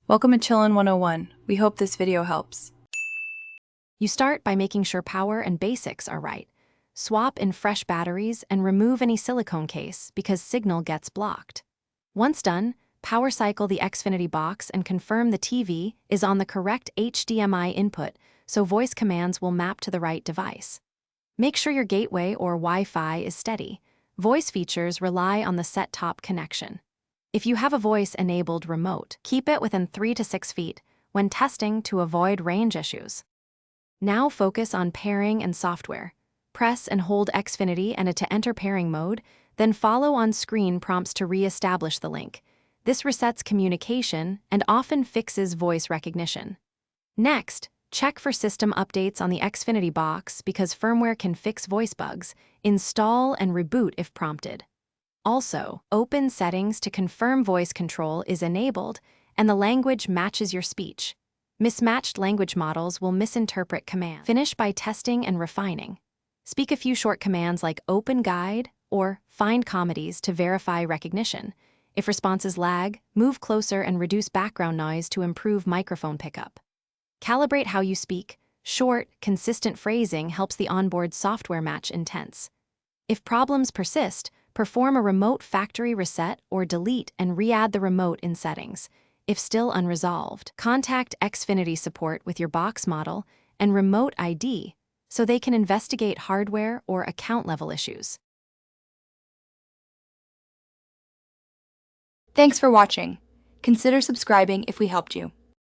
Welcome to Chillin' 101. We hope this video helps. You start by making sure power and basics are right. Swap in fresh batteries and remove any silicone case because signal gets blocked. Once done, power cycle the Xfinity box and confirm the TV is on the correct HDMI input so voice commands will map to the right device. Make sure your gateway or Wi-Fi is steady. Voice features rely on the set-top connection. If you have a voice-enabled remote, keep it within 3 to 6 feet when testing to avoid range issues. Now focus on pairing and software. Press and hold Xfinity and to enter pairing mode, then follow on-screen prompts to re-establish the link. This resets communication and often fixes voice recognition. Next, check for system updates on the Xfinity box because firmware can fix voice bugs. Install and reboot if prompted. Also, open settings to confirm voice control is enabled and the language matches your speech. Mismatched language models will misinterpret commands. Finish by testing and refining. Speak a few short commands like open guide or find comedies to verify recognition. If responses lag, move closer and reduce background noise to improve microphone pickup. Calibrate how you speak. Short, consistent phrasing helps the onboard software match intents. If problems persist, perform a remote factory reset or delete and re-add the remote in settings. If still unresolved, contact Xfinity support with your box model and remote ID so they can investigate hardware or account-level issues. Thanks for watching. Consider subscribing if we helped you.